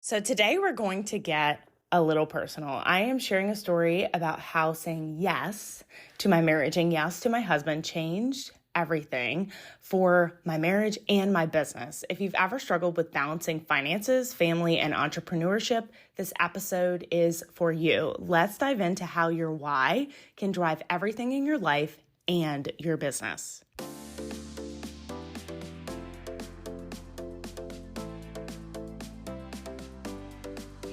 So today we're going to get a little personal. I am sharing a story about how saying yes to my marriage and yes to my husband changed everything for my marriage and my business. If you've ever struggled with balancing finances, family, and entrepreneurship, this episode is for you. Let's dive into how your why can drive everything in your life and your business.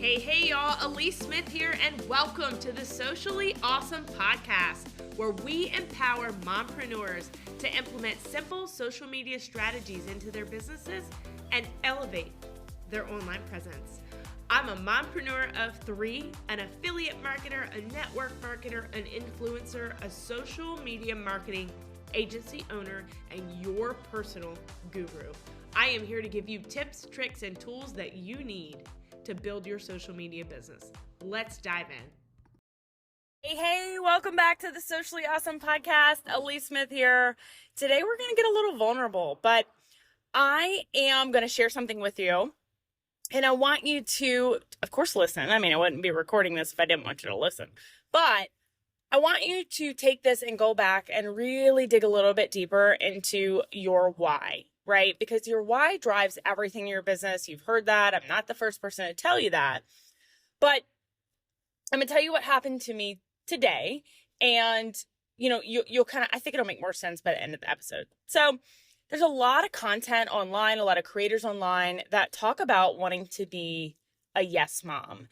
Hey y'all, Alyece Smith here, and welcome to the Socially Ausome Podcast, where we empower mompreneurs to implement simple social media strategies into their businesses and elevate their online presence. I'm a mompreneur of three, an affiliate marketer, a network marketer, an influencer, a social media marketing agency owner, and your personal guru. I am here to give you tips, tricks, and tools that you need to build your social media business. Let's dive in. Hey, welcome back to the Socially Ausome Podcast. Alyece Smith here. Today we're going to get a little vulnerable, but I am going to share something with you, and I want you to, of course, listen. I mean, I wouldn't be recording this if I didn't want you to listen, but I want you to take this and go back and really dig a little bit deeper into your why. Right? Because your why drives everything in your business. You've heard that. I'm not the first person to tell you that. But I'm going to tell you what happened to me today. And, you'll kind of, I think it'll make more sense by the end of the episode. So there's a lot of content online, a lot of creators online that talk about wanting to be a yes mom.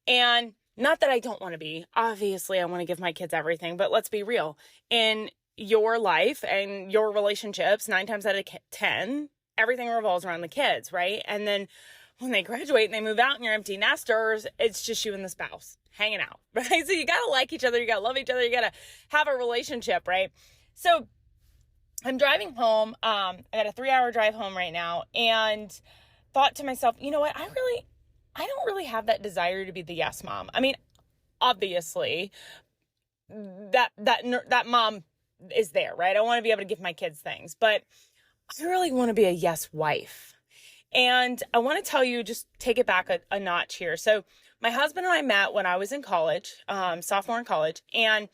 And not that I don't want to be. Obviously, I want to give my kids everything. But let's be real. In your life and your relationships, 9 times out of 10, everything revolves around the kids, right? And then when they graduate and they move out and you're empty nesters, it's just you and the spouse hanging out, right? So you got to like each other. You got to love each other. You got to have a relationship, right? So I'm driving home. I got a 3-hour drive home right now, and thought to myself, you know what? I don't really have that desire to be the yes mom. I mean, obviously that mom is there, right? I want to be able to give my kids things, but I really want to be a yes wife. And I want to tell you, just take it back a notch here. So my husband and I met when I was in college, sophomore in college, and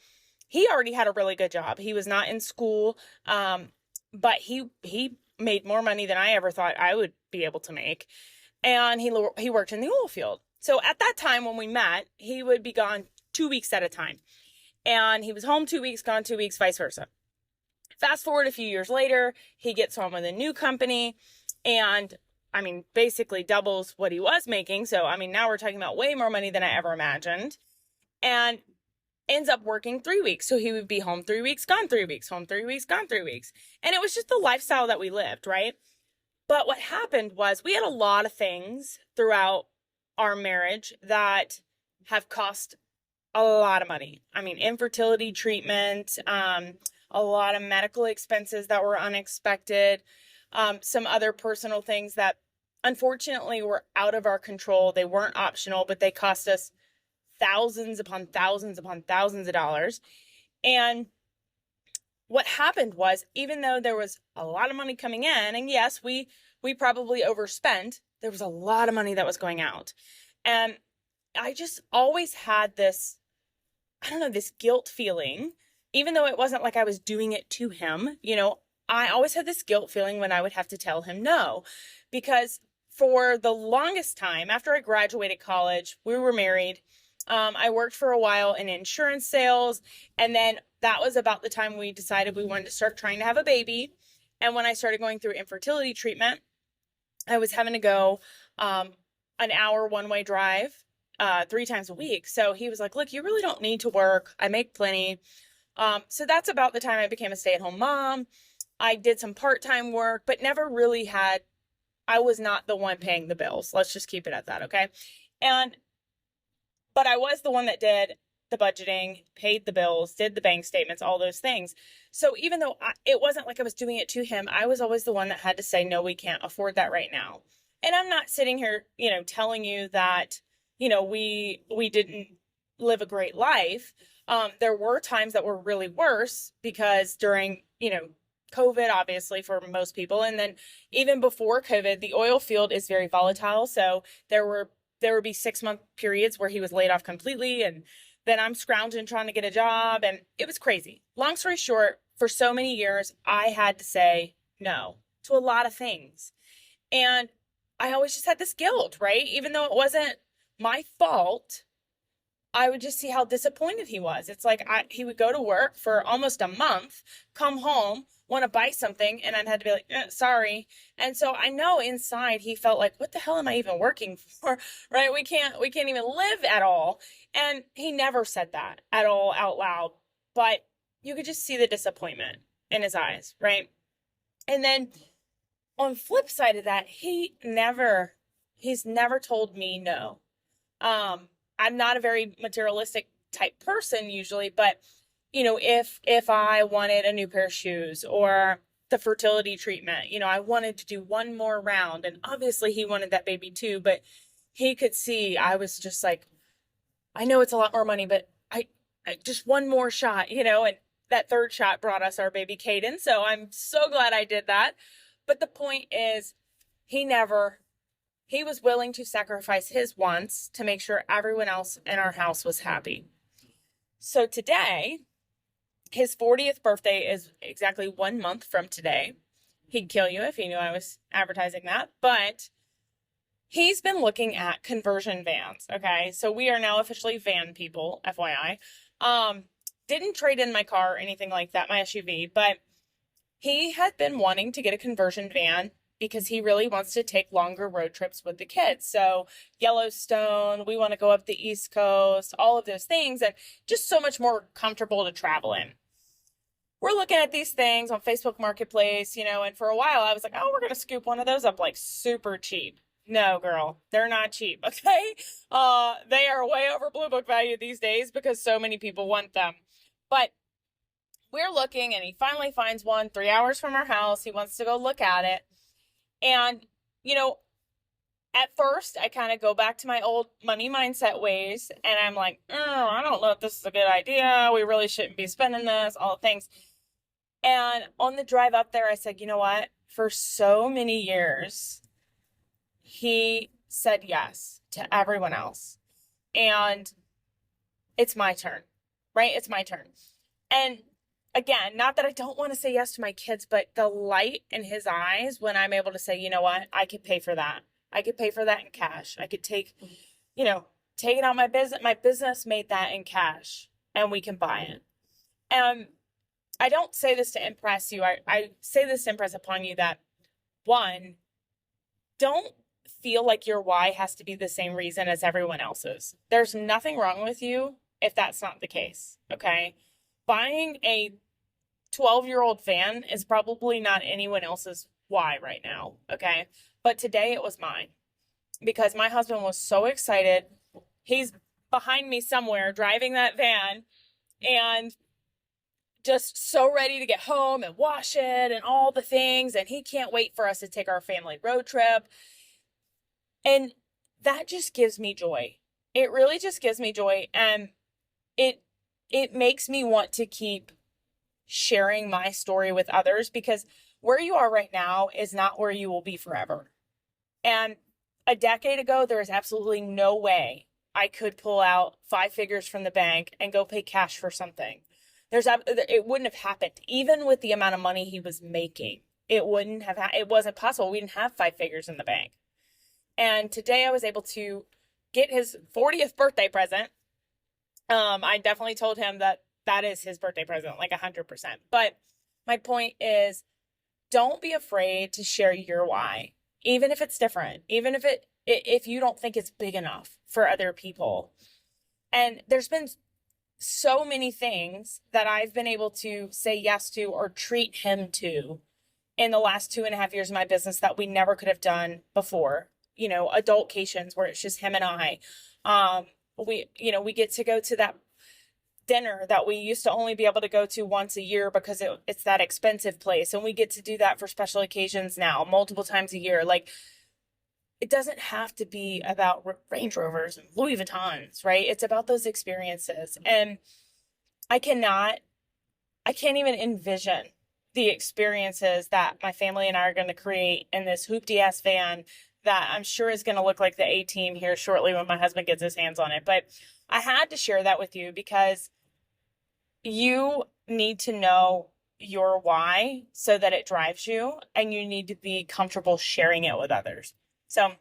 he already had a really good job. He was not in school, but he made more money than I ever thought I would be able to make. And he worked in the oil field. So at that time when we met, he would be gone 2 weeks at a time. And he was home 2 weeks, gone 2 weeks, vice versa. Fast forward a few years later, he gets home with a new company and, basically doubles what he was making. So, now we're talking about way more money than I ever imagined, and ends up working 3 weeks. So he would be home 3 weeks, gone 3 weeks, home 3 weeks, gone 3 weeks. And it was just the lifestyle that we lived, right? But what happened was we had a lot of things throughout our marriage that have cost a lot of money. Infertility treatment, a lot of medical expenses that were unexpected, some other personal things that unfortunately were out of our control. They weren't optional, but they cost us thousands upon thousands upon thousands of dollars. And what happened was, even though there was a lot of money coming in, and yes, we probably overspent, there was a lot of money that was going out. And I just always had this guilt feeling, even though it wasn't like I was doing it to him. I always had this guilt feeling when I would have to tell him no, because for the longest time after I graduated college, we were married. I worked for a while in insurance sales. And then that was about the time we decided we wanted to start trying to have a baby. And when I started going through infertility treatment, I was having to go, an hour one-way drive 3 times a week. So he was like, look, you really don't need to work. I make plenty. So that's about the time I became a stay-at-home mom. I did some part-time work, but never really I was not the one paying the bills. Let's just keep it at that. Okay. But I was the one that did the budgeting, paid the bills, did the bank statements, all those things. So even though it wasn't like I was doing it to him, I was always the one that had to say, no, we can't afford that right now. And I'm not sitting here, telling you that, we didn't live a great life. There were times that were really worse because during, COVID, obviously, for most people. And then even before COVID, the oil field is very volatile. So there there would be 6-month periods where he was laid off completely. And then I'm scrounging trying to get a job. And it was crazy. Long story short, for so many years, I had to say no to a lot of things. And I always just had this guilt, right? Even though it wasn't my fault, I would just see how disappointed he was. It's like he would go to work for almost a month, come home, want to buy something, and I'd have to be like, sorry. And so I know inside he felt like, what the hell am I even working for? Right? We can't even live at all. And he never said that at all out loud, but you could just see the disappointment in his eyes, right? And then on the flip side of that, he's never told me no. I'm not a very materialistic type person usually, but if I wanted a new pair of shoes or the fertility treatment, I wanted to do one more round, and obviously he wanted that baby too, but he could see I was just like, I know it's a lot more money, but I just one more shot, and that third shot brought us our baby Caden. So I'm so glad I did that. But the point is, he was willing to sacrifice his wants to make sure everyone else in our house was happy. So today, his 40th birthday is exactly 1 month from today. He'd kill you if he knew I was advertising that. But he's been looking at conversion vans, okay? So we are now officially van people, FYI. Didn't trade in my car or anything like that, my SUV, but he had been wanting to get a conversion van because he really wants to take longer road trips with the kids. So Yellowstone, we want to go up the East Coast, all of those things, and just so much more comfortable to travel in. We're looking at these things on Facebook Marketplace, and for a while I was like, oh, we're going to scoop one of those up like super cheap. No, girl, they're not cheap, okay? They are way over Blue Book value these days because so many people want them. But we're looking, and he finally finds one 3 hours from our house. He wants to go look at it. And, at first I kind of go back to my old money mindset ways, and I'm like, I don't know if this is a good idea. We really shouldn't be spending this, all the things. And on the drive up there, I said, you know what? For so many years, he said yes to everyone else. And it's my turn, right? It's my turn. And again, not that I don't want to say yes to my kids, but the light in his eyes when I'm able to say, you know what, I could pay for that. I could pay for that in cash. I could take it out my business. My business made that in cash, and we can buy it. And I don't say this to impress you. I say this to impress upon you that, one, don't feel like your why has to be the same reason as everyone else's. There's nothing wrong with you if that's not the case, okay? Buying a 12-year-old van is probably not anyone else's why right now, okay? But today it was mine because my husband was so excited. He's behind me somewhere driving that van and just so ready to get home and wash it and all the things. And he can't wait for us to take our family road trip. And that just gives me joy. It really just gives me joy. And it makes me want to keep sharing my story with others, because where you are right now is not where you will be forever. And a decade ago, there was absolutely no way I could pull out 5 figures from the bank and go pay cash for something. It wouldn't have happened. Even with the amount of money he was making, it wasn't possible. We didn't have 5 figures in the bank. And today I was able to get his 40th birthday present. I definitely told him that is his birthday present, like 100%. But my point is, don't be afraid to share your why, even if it's different, even if you don't think it's big enough for other people. And there's been so many things that I've been able to say yes to or treat him to in the last 2.5 years of my business that we never could have done before. Adultcations where it's just him and I. We get to go to that dinner that we used to only be able to go to once a year because it's that expensive place. And we get to do that for special occasions now, multiple times a year. Like, it doesn't have to be about Range Rovers and Louis Vuittons, right? It's about those experiences. And I can't even envision the experiences that my family and I are going to create in this hoopty ass van that I'm sure is going to look like the A-team here shortly when my husband gets his hands on it. But I had to share that with you because you need to know your why so that it drives you, and you need to be comfortable sharing it with others. So,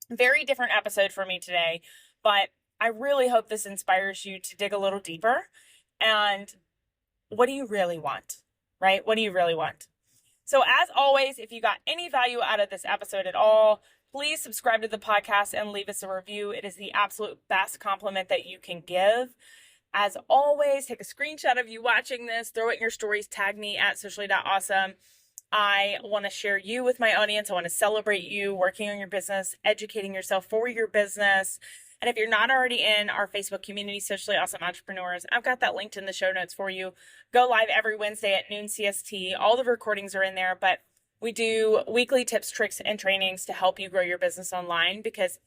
very different episode for me today, but I really hope this inspires you to dig a little deeper. And what do you really want, right? What do you really want? So as always, if you got any value out of this episode at all, please subscribe to the podcast and leave us a review. It is the absolute best compliment that you can give. As always, take a screenshot of you watching this, throw it in your stories, tag me at socially.awesome. I want to share you with my audience. I want to celebrate you working on your business, educating yourself for your business. And if you're not already in our Facebook community, Socially Awesome Entrepreneurs, I've got that linked in the show notes for you. Go live every Wednesday at noon CST. All the recordings are in there, but we do weekly tips, tricks, and trainings to help you grow your business online because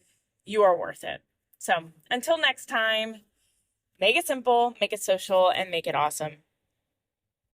you are worth it. So until next time, make it simple, make it social, and make it awesome.